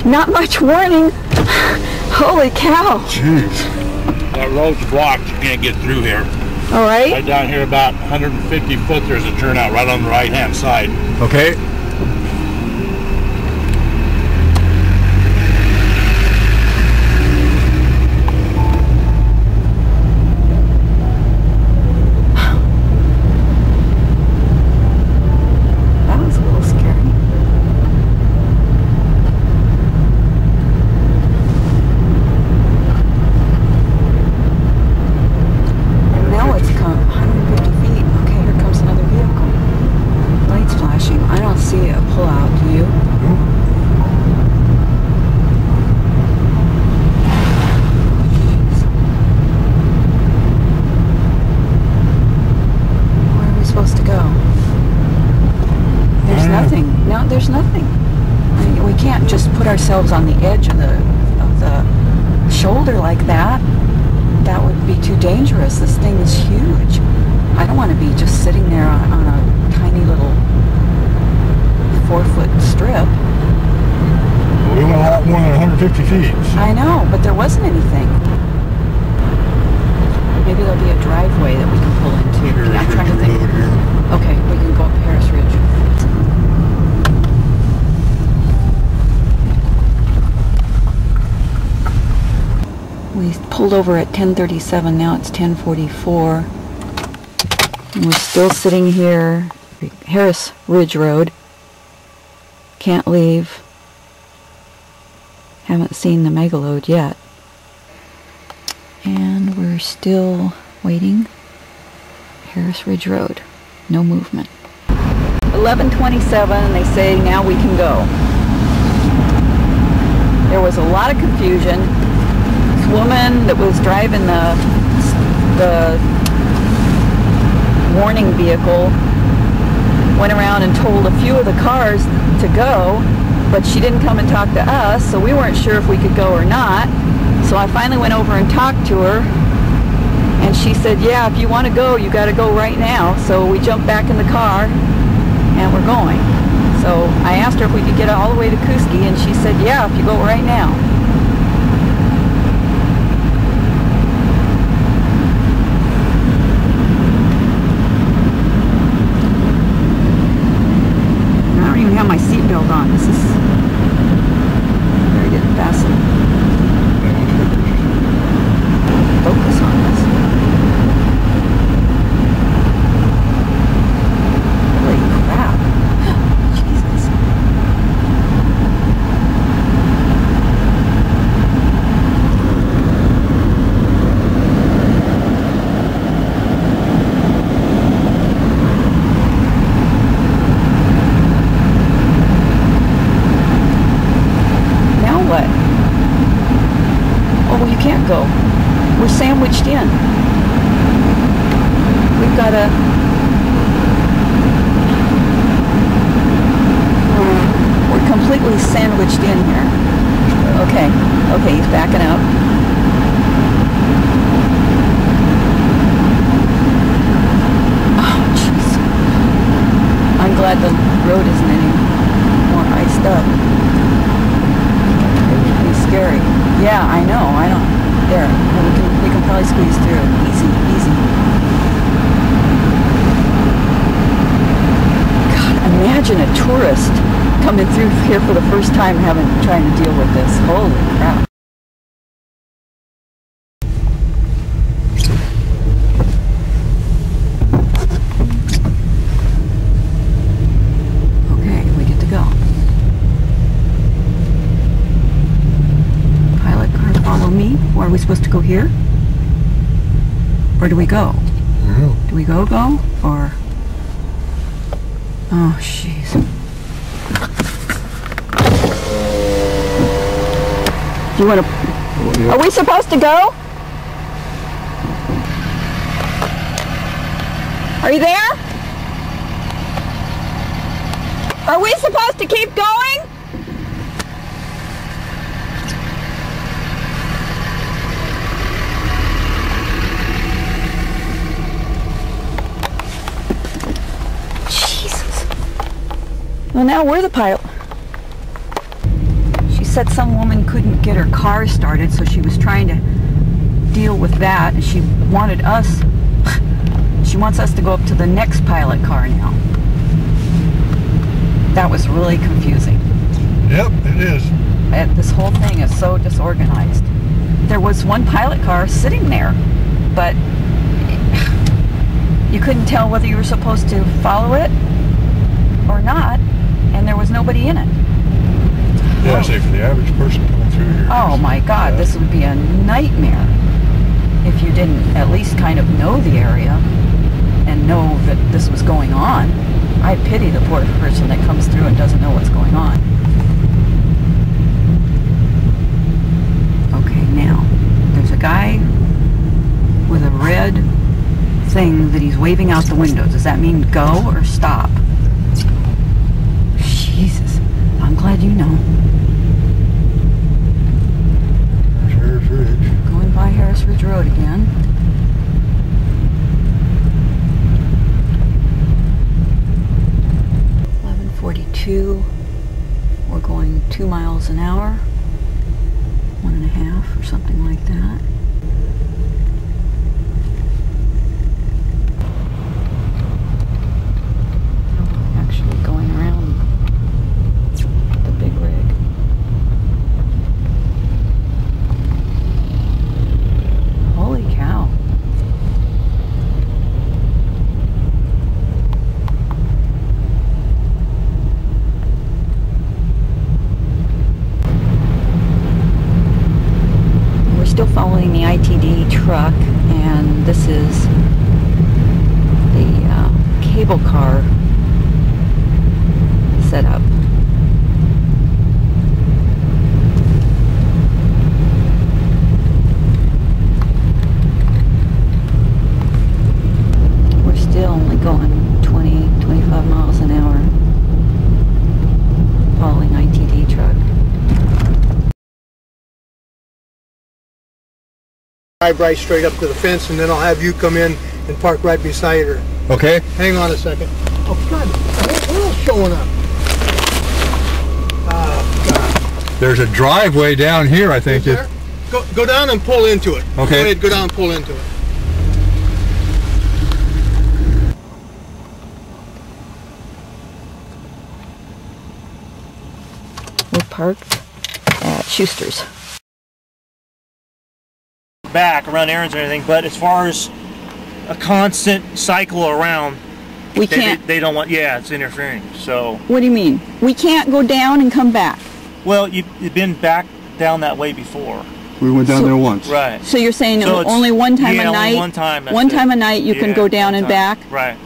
Not much warning. Holy cow. Jeez. That road's blocked. You can't get through here. All right. Right down here about 150 foot, there's a turnout right on the right-hand side. Okay. There's nothing. I mean, we can't just put ourselves on the edge of the shoulder like that. That would be too dangerous. This thing is huge. I don't want to be just sitting there on a tiny little 4-foot strip. Well, we went a lot more than 150 feet. So. I know, but there wasn't anything. Maybe there'll be a driveway that we can pull into. I'm trying to think. Okay, we can go up Harris Ridge. We pulled over at 10:37, now it's 10:44. And we're still sitting here, Harris Ridge Road. Can't leave. Haven't seen the mega-load yet. And we're still waiting. Harris Ridge Road, no movement. 11:27, they say now we can go. There was a lot of confusion. Woman that was driving the warning vehicle went around and told a few of the cars to go, but she didn't come and talk to us, so we weren't sure if we could go or not. So I finally went over and talked to her, and she said, yeah, if you want to go, you got to go right now. So we jumped back in the car and we're going. So I asked her if we could get all the way to Kooskia, and she said, yeah, if you go right now. My seatbelt on. This is very good. Fasten. Focus on this. Holy crap. Jesus. Go. We're sandwiched in. We've got to... We're completely sandwiched in here. Okay. Okay, he's backing up. Oh, jeez. I'm glad the road isn't any more iced up. It's scary. Yeah, I know. I don't... There, we can probably squeeze through. Easy, easy. God, imagine a tourist coming through here for the first time trying to deal with this. Holy crap. Okay, we get to go. Follow me? Or are we supposed to go here? Or do we go? No. Do we go? Or... Oh, jeez. Do you want to... Well, yeah. Are we supposed to go? Are you there? Are we supposed to keep going? Well, now we're the pilot. She said some woman couldn't get her car started, so she was trying to deal with that, and she wanted us, she wants us to go up to the next pilot car now. That was really confusing. Yep, it is. And this whole thing is so disorganized. There was one pilot car sitting there, but you couldn't tell whether you were supposed to follow it or not, and there was nobody in it. Yeah, say for the average person coming through here. Oh my God, this would be a nightmare if you didn't at least kind of know the area and know that this was going on. I pity the poor person that comes through and doesn't know what's going on. Okay, now, there's a guy with a red thing that he's waving out the window. Does that mean go or stop? Jesus, I'm glad you know. Harris Ridge. Going by Harris Ridge Road again. We're going 2 miles an hour, 1.5 or something like that. Actually going around the big rig. Holy cow. Still following the ITD truck, and this is the cable car setup. We're still only going 20-25 miles an hour following ITD truck. Drive right straight up to the fence, and then I'll have you come in and park right beside her. Okay. Hang on a second. Oh God, what else showing up? Oh God. There's a driveway down here, I think. Is there? Go down and pull into it. Okay. Go ahead, go down and pull into it. We're parked at Schuster's. Back around errands and everything, but as far as a constant cycle around, We can't. They don't want. Yeah, it's interfering. So. What do you mean? We can't go down and come back. Well, you've been back down that way before. We went down there once. Right. So you're saying So only one time yeah, a night? only one time. One time a night you can go down and back? Right.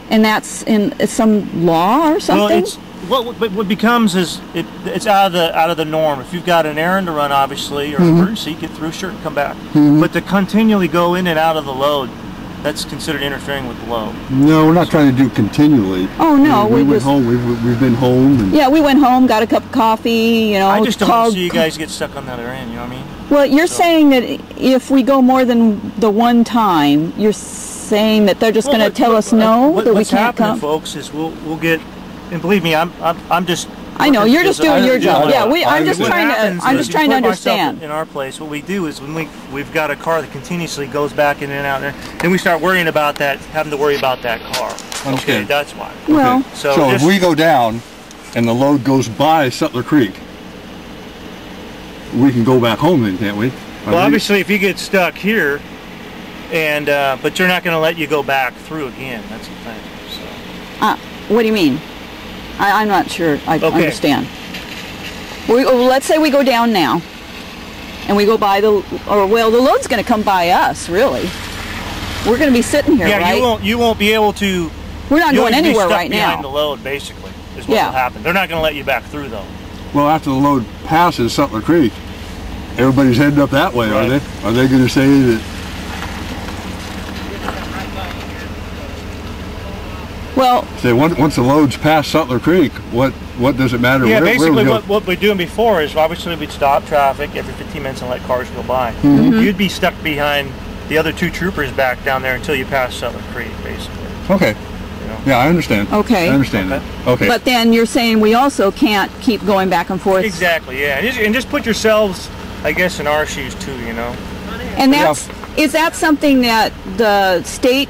And that's in some law or something? Well, what becomes is it's out of the norm. If you've got an errand to run, obviously, or emergency, get through, sure, and come back. But to continually go in and out of the load, that's considered interfering with the load. No, we're not trying to do continually. Oh no, we went home. We've been home. And yeah, we went home, got a cup of coffee. You know, I just don't want to see you guys get stuck on the other end. You know what I mean? Well, you're saying that if we go more than the one time, you're saying that they're just going to tell us no, that we can't come. What's happening, folks, is we'll get, and believe me, I'm just. I know you're just doing your job. Yeah, I'm just trying to understand. In our place, what we do is when we've got a car that continuously goes back in and out, then we start worrying about that, having to worry about that car. Okay, that's why. Well, okay. So if we go down, and the load goes by Sutler Creek, we can go back home then, can't we? Well, obviously, if you get stuck here, and but you're not going to let you go back through again. That's the thing. So. What do you mean? I'm not sure I understand. Let's say we go down now, and we go by the load's going to come by us, really. We're going to be sitting here, right? Yeah, you won't be able to. We're not going anywhere right now. Behind the load, basically, is what will happen. They're not going to let you back through, though. Well, after the load passes Sutler Creek, everybody's heading up that way, right. Are they? Are they going to say that? Well, say once the load's past Sutler Creek, what does it matter? Yeah, basically what we're doing before is obviously we'd stop traffic every 15 minutes and let cars go by. You'd be stuck behind the other two troopers back down there until you pass Sutler Creek, basically. Okay. You know? Yeah, I understand. Okay. I understand that. Okay. But then you're saying we also can't keep going back and forth. Exactly, yeah. And just put yourselves, I guess, in our shoes too, you know. And is that something that the state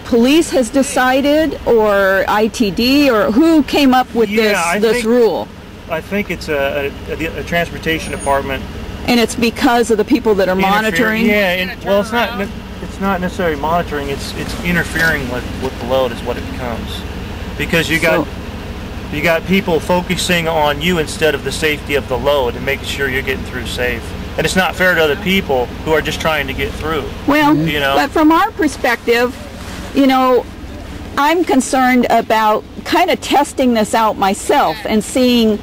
police has decided, or ITD, or who came up with this rule? I think it's a transportation department. And it's because of the people that are monitoring? Yeah, well, it's not necessarily monitoring, it's interfering with the load is what it becomes. Because you got people focusing on you instead of the safety of the load and making sure you're getting through safe. And it's not fair to other people who are just trying to get through. Well, you know? But from our perspective, you know, I'm concerned about kind of testing this out myself and seeing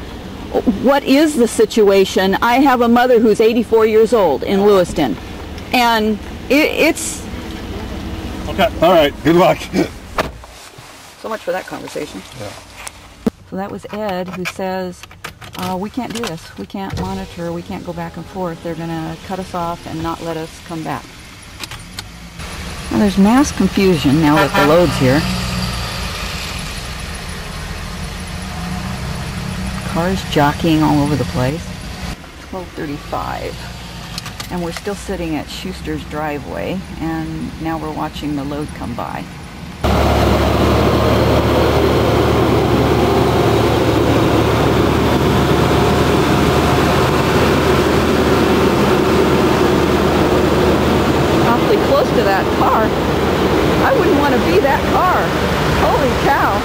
what is the situation. I have a mother who's 84 years old in Lewiston, and it's... Okay. All right, good luck. So much for that conversation. Yeah. So that was Ed, who says, we can't do this. We can't monitor. We can't go back and forth. They're going to cut us off and not let us come back. Well, there's mass confusion now that the load's here. Cars jockeying all over the place. 12:35. And we're still sitting at Schuster's driveway, and now we're watching the load come by. Awfully close to that car. I wouldn't want to be that car. Holy cow.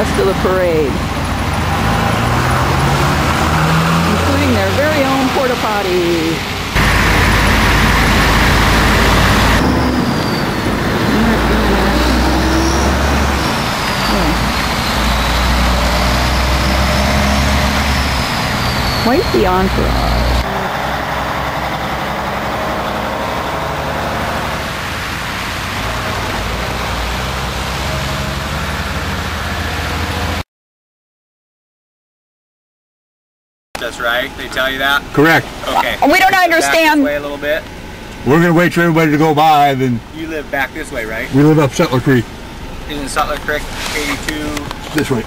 To the parade, including their very own porta potty. Quite the entourage. That's right. They tell you that? Correct. Okay. We don't understand. Back this way a little bit. We're going to wait for everybody to go by, then You live back this way, right? we live up Settler Creek. Isn't Sutler Creek 82? This way.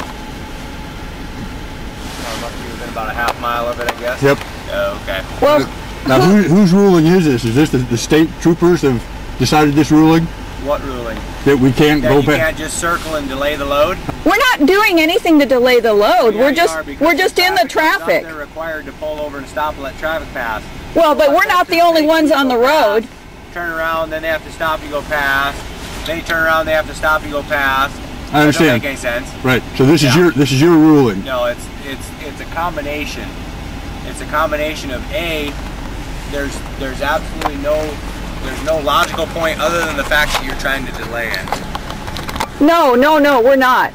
Must be within about a half mile of it, I guess. Yep. Oh, okay. Well, Now, whose ruling is this? Is this the state troopers have decided this ruling? What ruling? That we can't That go you back? can't just circle and delay the load? we're not doing anything to delay the load. Yeah, we're you just are, because we're just in the traffic. They're required to pull over and stop and let traffic pass. Well, but we're not the only ones on the road. Turn around, then they have to stop, you go past. Then you turn around, they have to stop, you go past. I understand. That doesn't make any sense. Right. So this is your ruling. No, it's a combination. It's a combination of there's absolutely no logical point other than the fact that you're trying to delay it. No, we're not.